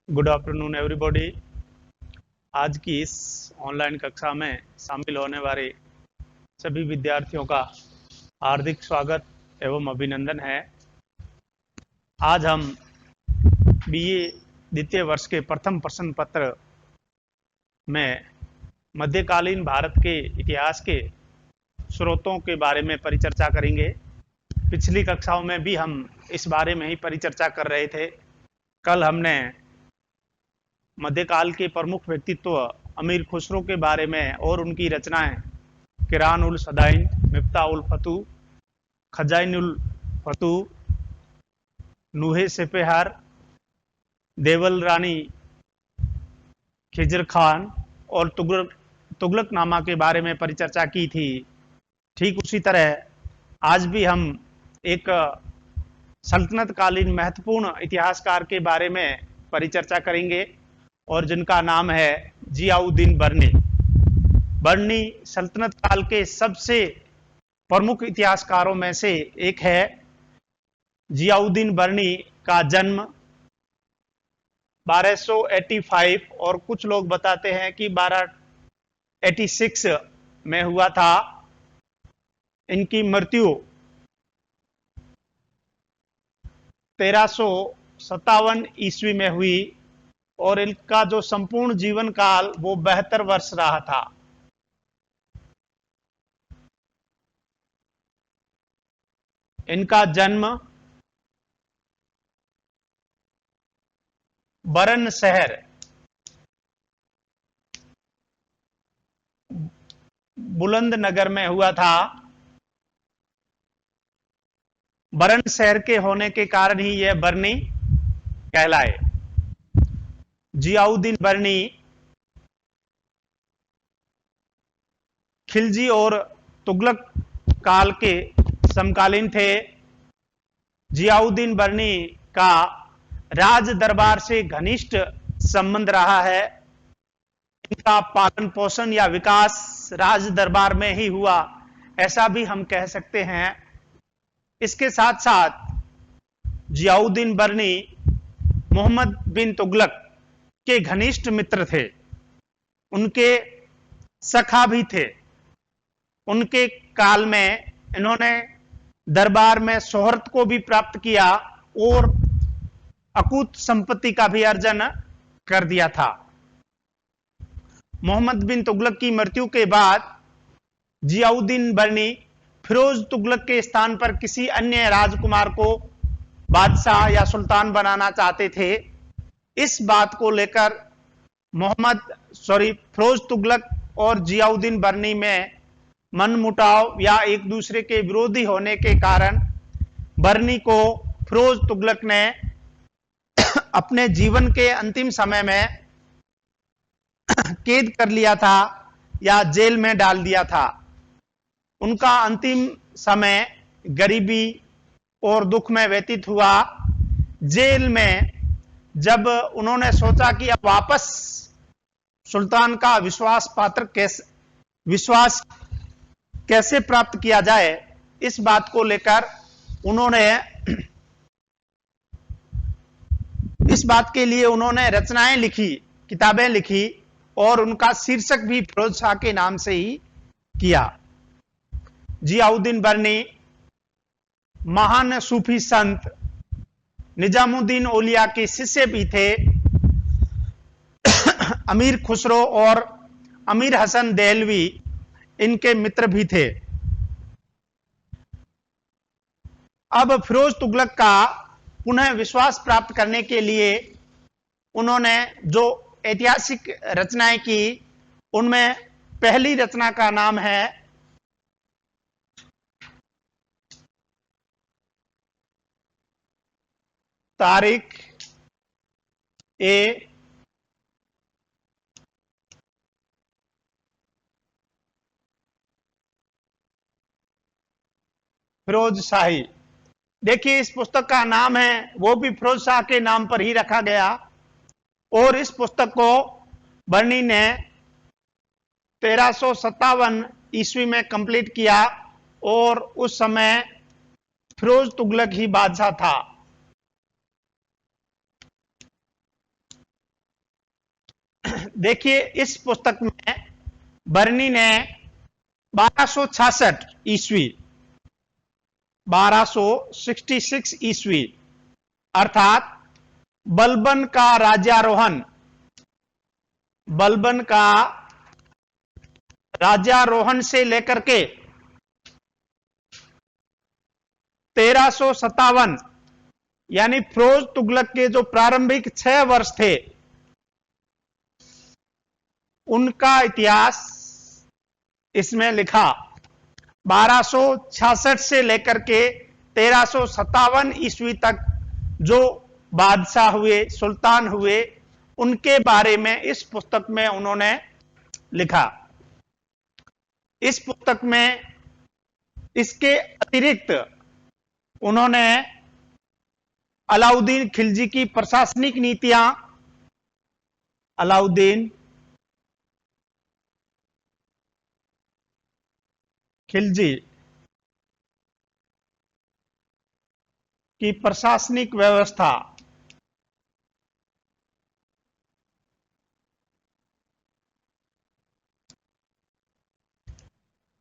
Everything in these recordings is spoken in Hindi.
Good afternoon everybody. आज की इस ऑनलाइन कक्षा में शामिल होने वाले सभी विद्यार्थियों का हार्दिक स्वागत एवं अभिनंदन है। आज हम बीए द्वितीय वर्ष के प्रथम प्रश्न पत्र में मध्यकालीन भारत के इतिहास के स्रोतों के बारे में परिचर्चा करेंगे। पिछली कक्षाओं में भी हम इस बारे में ही परिचर्चा कर रहे थे। कल हमने मध्यकाल के प्रमुख व्यक्तित्व अमीर खुसरो के बारे में और उनकी रचनाएं किरान उल सदाइन, मिफ्ता उल फतू, खजाइन उल फतू, नूहे सेपेहार, देवल रानी खिजर खान और तुगलकनामा के बारे में परिचर्चा की थी। ठीक उसी तरह आज भी हम एक सल्तनत कालीन महत्वपूर्ण इतिहासकार के बारे में परिचर्चा करेंगे और जिनका नाम है जियाउद्दीन बर्नी। बर्नी सल्तनत काल के सबसे प्रमुख इतिहासकारों में से एक है। जियाउद्दीन बर्नी का जन्म 1285 और कुछ लोग बताते हैं कि 1286 में हुआ था। इनकी मृत्यु 1357 ईस्वी में हुई और इनका जो संपूर्ण जीवन काल वो 72 वर्ष रहा था। इनका जन्म बरन शहर बुलंदनगर में हुआ था। बरन शहर के होने के कारण ही यह बर्नी कहलाए। जियाउद्दीन बर्नी खिलजी और तुगलक काल के समकालीन थे। जियाउद्दीन बर्नी का राज दरबार से घनिष्ठ संबंध रहा है। इनका पालन पोषण या विकास राज दरबार में ही हुआ, ऐसा भी हम कह सकते हैं। इसके साथ साथ जियाउद्दीन बर्नी मोहम्मद बिन तुगलक के घनिष्ठ मित्र थे, उनके सखा भी थे। उनके काल में इन्होंने दरबार में शोहरत को भी प्राप्त किया और अकूत संपत्ति का भी अर्जन कर दिया था। मोहम्मद बिन तुगलक की मृत्यु के बाद जियाउद्दीन बर्नी फिरोज तुगलक के स्थान पर किसी अन्य राजकुमार को बादशाह या सुल्तान बनाना चाहते थे। इस बात को लेकर फिरोज तुगलक और जियाउद्दीन बर्नी में मनमुटाव या एक दूसरे के विरोधी होने के कारण बर्नी को फिरोज तुगलक ने अपने जीवन के अंतिम समय में कैद कर लिया था या जेल में डाल दिया था। उनका अंतिम समय गरीबी और दुख में व्यतीत हुआ। जेल में जब उन्होंने सोचा कि अब वापस सुल्तान का विश्वास कैसे प्राप्त किया जाए, इस बात को लेकर उन्होंने इस बात के लिए उन्होंने रचनाएं लिखी, किताबें लिखी और उनका शीर्षक भी फिरोज शाह के नाम से ही किया। जियाउद्दीन बर्नी महान सूफी संत निजामुद्दीन औलिया के शिष्य भी थे। अमीर खुसरो और अमीर हसन देहलवी इनके मित्र भी थे। अब फिरोज तुगलक का पुनः विश्वास प्राप्त करने के लिए उन्होंने जो ऐतिहासिक रचनाएं की, उनमें पहली रचना का नाम है तारिख ए फिरोज शाही। देखिए, इस पुस्तक का नाम है वो भी फिरोज शाह के नाम पर ही रखा गया और इस पुस्तक को बर्नी ने 1357 ईस्वी में कंप्लीट किया और उस समय फिरोज तुगलक ही बादशाह था। देखिए इस पुस्तक में बर्नी ने 1266 ईस्वी 1266 ईस्वी अर्थात बलबन का राज्यारोहण, बलबन का राज्यारोहण से लेकर के 1357 यानी फिरोज तुगलक के जो प्रारंभिक 6 वर्ष थे उनका इतिहास इसमें लिखा। 1266 से लेकर के 1357 ईस्वी तक जो बादशाह हुए, सुल्तान हुए, उनके बारे में इस पुस्तक में उन्होंने लिखा। इस पुस्तक में इसके अतिरिक्त उन्होंने अलाउद्दीन खिलजी की प्रशासनिक नीतियां, अलाउद्दीन खिलजी की प्रशासनिक व्यवस्था,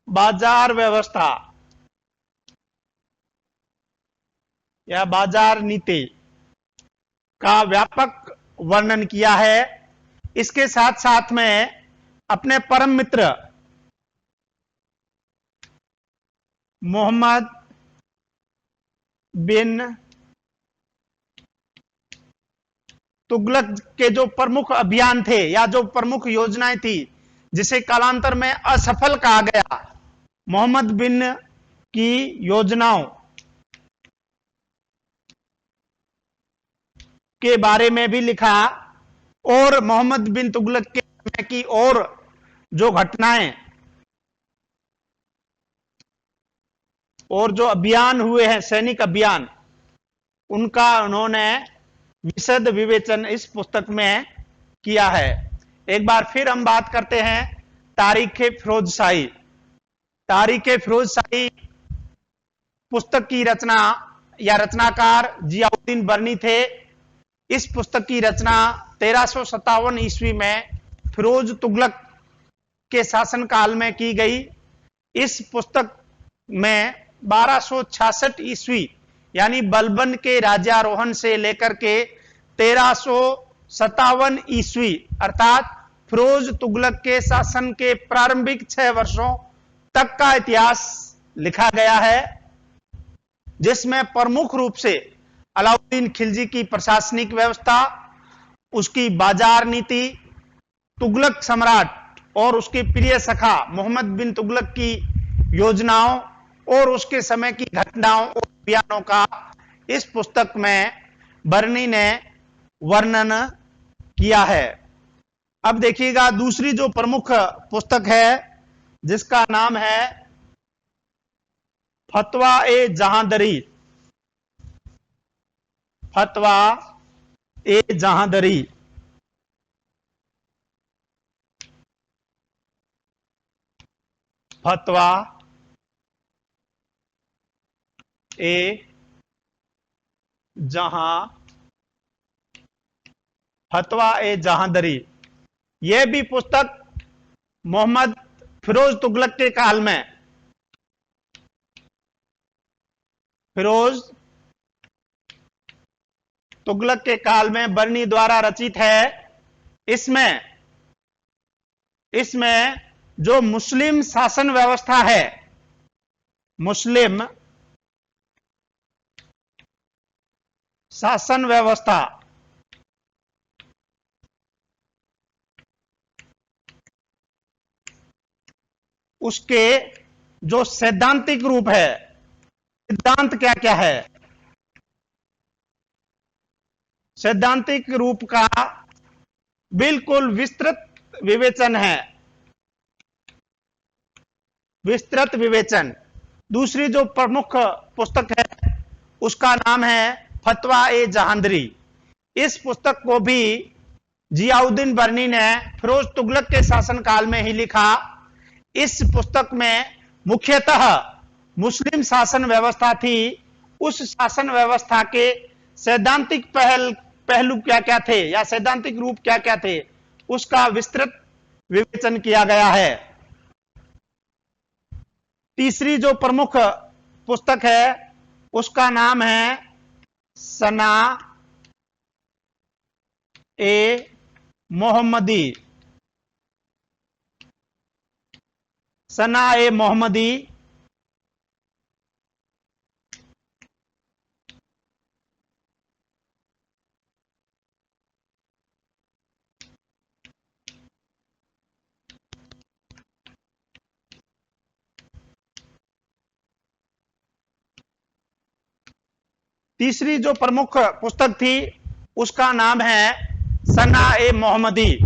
बाजार व्यवस्था या बाजार नीति का व्यापक वर्णन किया है। इसके साथ साथ में अपने परम मित्र मोहम्मद बिन तुगलक के जो प्रमुख अभियान थे या जो प्रमुख योजनाएं थी, जिसे कालांतर में असफल कहा गया, मोहम्मद बिन की योजनाओं के बारे में भी लिखा और मोहम्मद बिन तुगलक के समय की और जो घटनाएं और जो अभियान हुए हैं, सैनिक अभियान, उनका उन्होंने विशद विवेचन इस पुस्तक में किया है। एक बार फिर हम बात करते हैं तारीखे फिरोजशाही। तारीखे फिरोजशाही पुस्तक की रचना या रचनाकार जियाउद्दीन बर्नी थे। इस पुस्तक की रचना 1357 ईस्वी में फिरोज तुगलक के शासनकाल में की गई। इस पुस्तक में 1266 ईस्वी यानी बलबन के राज्यारोहण से लेकर के 1357 ईस्वी अर्थात फिरोज तुगलक के शासन के प्रारंभिक 6 वर्षों तक का इतिहास लिखा गया है, जिसमें प्रमुख रूप से अलाउद्दीन खिलजी की प्रशासनिक व्यवस्था, उसकी बाजार नीति, तुगलक सम्राट और उसके प्रिय सखा मोहम्मद बिन तुगलक की योजनाओं और उसके समय की घटनाओं और अभियानों का इस पुस्तक में बर्नी ने वर्णन किया है। अब देखिएगा दूसरी जो प्रमुख पुस्तक है जिसका नाम है फतवा ए जहांदरी। फतवा ए जहांदरी फतवा ए जहांदरी। यह भी पुस्तक मोहम्मद फिरोज तुगलक के काल में, फिरोज तुगलक के काल में बर्नी द्वारा रचित है। इसमें जो मुस्लिम शासन व्यवस्था है, मुस्लिम शासन व्यवस्था, उसके जो सैद्धांतिक रूप है, सिद्धांत क्या क्या है, सैद्धांतिक रूप का बिल्कुल विस्तृत विवेचन है, विस्तृत विवेचन। दूसरी जो प्रमुख पुस्तक है उसका नाम है फतवा ए जहांदरी। इस पुस्तक को भी जियाउद्दीन बर्नी ने फिरोज तुगलक के शासनकाल में ही लिखा। इस पुस्तक में मुख्यतः मुस्लिम शासन व्यवस्था थी, उस शासन व्यवस्था के सैद्धांतिक पहलू क्या क्या थे या सैद्धांतिक रूप क्या क्या थे, उसका विस्तृत विवेचन किया गया है। तीसरी जो प्रमुख पुस्तक है उसका नाम है सना ए मोहम्मदी। सना ए मोहम्मदी तीसरी जो प्रमुख पुस्तक थी उसका नाम है सना ए मोहम्मदी।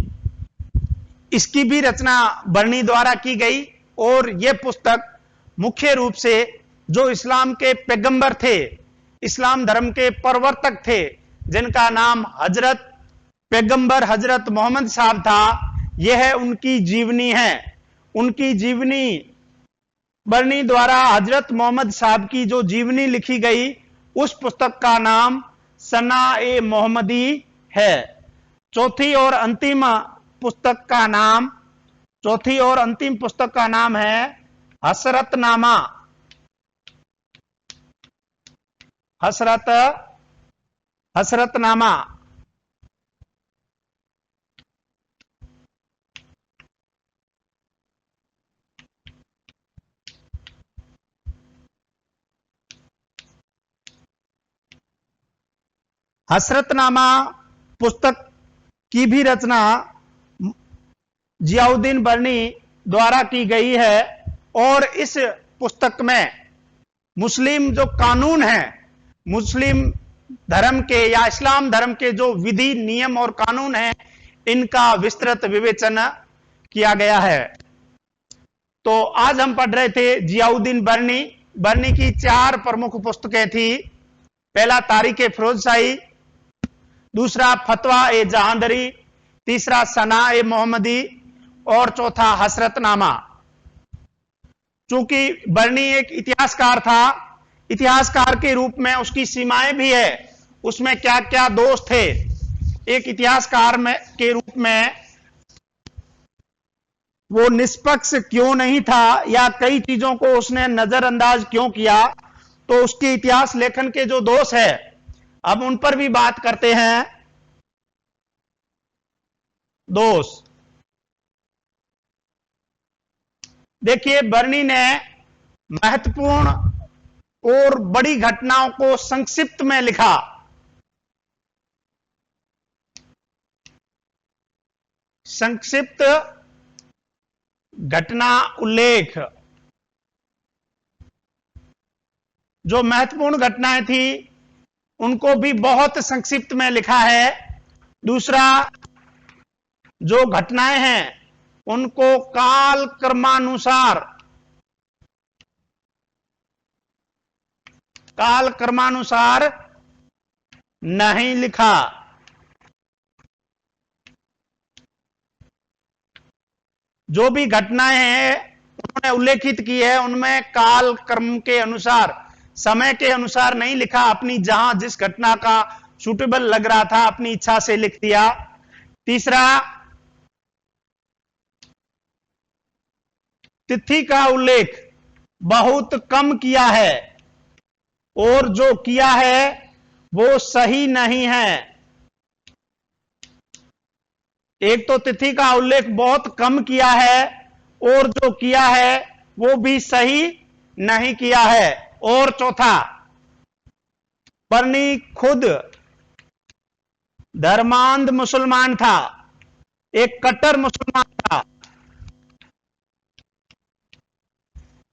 इसकी भी रचना बर्नी द्वारा की गई और यह पुस्तक मुख्य रूप से जो इस्लाम के पैगंबर थे, इस्लाम धर्म के प्रवर्तक थे, जिनका नाम हजरत पैगंबर हजरत मोहम्मद साहब था, यह उनकी जीवनी है। उनकी जीवनी बर्नी द्वारा हजरत मोहम्मद साहब की जो जीवनी लिखी गई उस पुस्तक का नाम सना ए मोहम्मदी है। चौथी और अंतिम पुस्तक का नाम है हसरतनामा। हसरतनामा हसरतनामा पुस्तक की भी रचना जियाउद्दीन बर्नी द्वारा की गई है और इस पुस्तक में मुस्लिम जो कानून है, मुस्लिम धर्म के या इस्लाम धर्म के जो विधि नियम और कानून हैं, इनका विस्तृत विवेचन किया गया है। तो आज हम पढ़ रहे थे जियाउद्दीन बर्नी। बर्नी की 4 प्रमुख पुस्तकें थी। पहला तारीख फिरोजशाही, दूसरा फतवा ए जहांदरी, तीसरा सना ए मोहम्मदी और चौथा हसरतनामा। चूंकि बर्नी एक इतिहासकार था, इतिहासकार के रूप में उसकी सीमाएं भी है, उसमें क्या क्या दोष थे। एक इतिहासकार के रूप में वो निष्पक्ष क्यों नहीं था या कई चीजों को उसने नजरअंदाज क्यों किया, तो उसके इतिहास लेखन के जो दोष है अब उन पर भी बात करते हैं। दोष देखिए, बर्नी ने महत्वपूर्ण और बड़ी घटनाओं को संक्षिप्त में लिखा। संक्षिप्त घटना उल्लेख, जो महत्वपूर्ण घटनाएं थी उनको भी बहुत संक्षिप्त में लिखा है। दूसरा, जो घटनाएं हैं उनको काल क्रमानुसार नहीं लिखा। जो भी घटनाएं हैं उन्होंने उल्लेखित की है, उनमें काल क्रम के अनुसार, समय के अनुसार नहीं लिखा। अपनी जहां जिस घटना का सूटेबल लग रहा था अपनी इच्छा से लिख दिया। तीसरा, तिथि का उल्लेख बहुत कम किया है और जो किया है वो सही नहीं है। एक तो तिथि का उल्लेख बहुत कम किया है और जो किया है वो भी सही नहीं किया है। और चौथा, बर्नी खुद धर्मांध मुसलमान था, एक कट्टर मुसलमान था।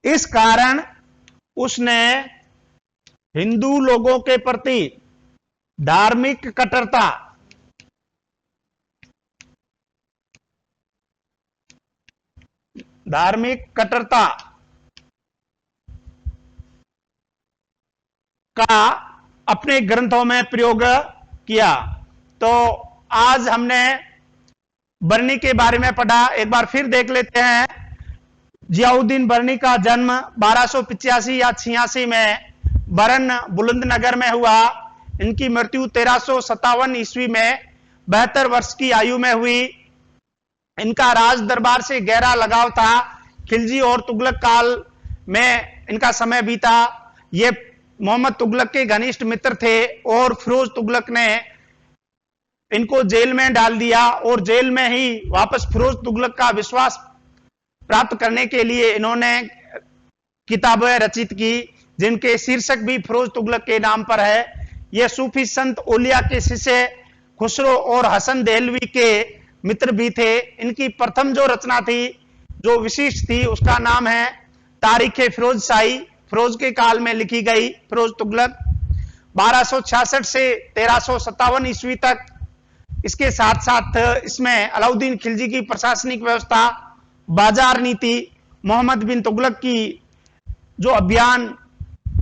इस कारण उसने हिंदू लोगों के प्रति धार्मिक कट्टरता का अपने ग्रंथों में प्रयोग किया। तो आज हमने बर्नी के बारे में पढ़ा, एक बार फिर देख लेते हैं। जियाउद्दीन बर्नी का जन्म 1285 या 86 में बरन बुलंदनगर में हुआ। इनकी मृत्यु 1357 ईस्वी में 72 वर्ष की आयु में हुई। इनका राज दरबार से गहरा लगाव था। खिलजी और तुगलक काल में इनका समय बीता। ये मोहम्मद तुगलक के घनिष्ठ मित्र थे और फिरोज तुगलक ने इनको जेल में डाल दिया और जेल में ही वापस फिरोज तुगलक का विश्वास प्राप्त करने के लिए इन्होंने किताबें रचित की, जिनके शीर्षक भी फिरोज तुगलक के नाम पर है। ये सूफी संत ओलिया के शिष्य खुसरो और हसन देहलवी के मित्र भी थे। इनकी प्रथम जो रचना थी, जो विशिष्ट थी, उसका नाम है तारीख फिरोज शाही। फिरोज के काल में लिखी गई। फिरोज तुगलक 1266 से 1357 ईस्वी तक। इसके साथ साथ इसमें अलाउद्दीन खिलजी की प्रशासनिक व्यवस्था, बाजार नीति, मोहम्मद बिन तुगलक की जो अभियान,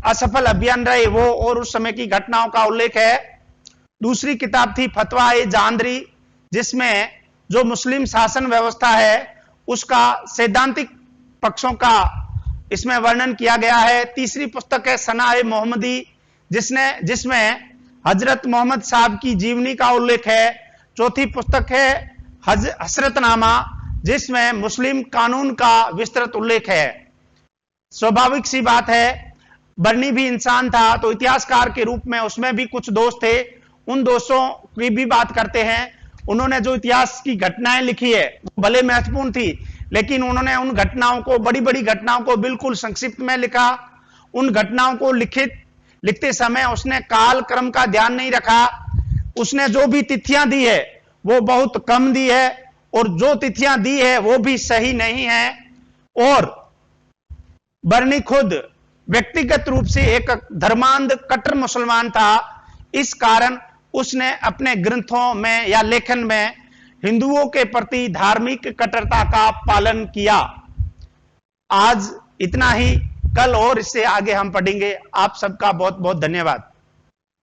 असफल अभियान रहे वो, और उस समय की घटनाओं का उल्लेख है। दूसरी किताब थी फतवा ए जांदरी, जिसमें जो मुस्लिम शासन व्यवस्था है उसका सैद्धांतिक पक्षों का इसमें वर्णन किया गया है। तीसरी पुस्तक है सना ए मोहम्मदी, जिसमें हजरत मोहम्मद साहब की जीवनी का उल्लेख है। चौथी पुस्तक है हसरतनामा, जिसमें मुस्लिम कानून का विस्तृत उल्लेख है। स्वाभाविक सी बात है, बर्नी भी इंसान था, तो इतिहासकार के रूप में उसमें भी कुछ दोष थे। उन दोषों की भी बात करते हैं। उन्होंने जो इतिहास की घटनाएं लिखी है वो भले महत्वपूर्ण थी, लेकिन उन्होंने उन घटनाओं को, बड़ी बड़ी घटनाओं को बिल्कुल संक्षिप्त में लिखा। उन घटनाओं को लिखते समय उसने काल क्रम का ध्यान नहीं रखा। उसने जो भी तिथियां दी है वो बहुत कम दी है, और जो तिथियां दी है वो भी सही नहीं है। और बर्नी खुद व्यक्तिगत रूप से एक धर्मांध कट्टर मुसलमान था। इस कारण उसने अपने ग्रंथों में या लेखन में हिंदुओं के प्रति धार्मिक कट्टरता का पालन किया। आज इतना ही, कल और इससे आगे हम पढ़ेंगे। आप सबका बहुत बहुत धन्यवाद।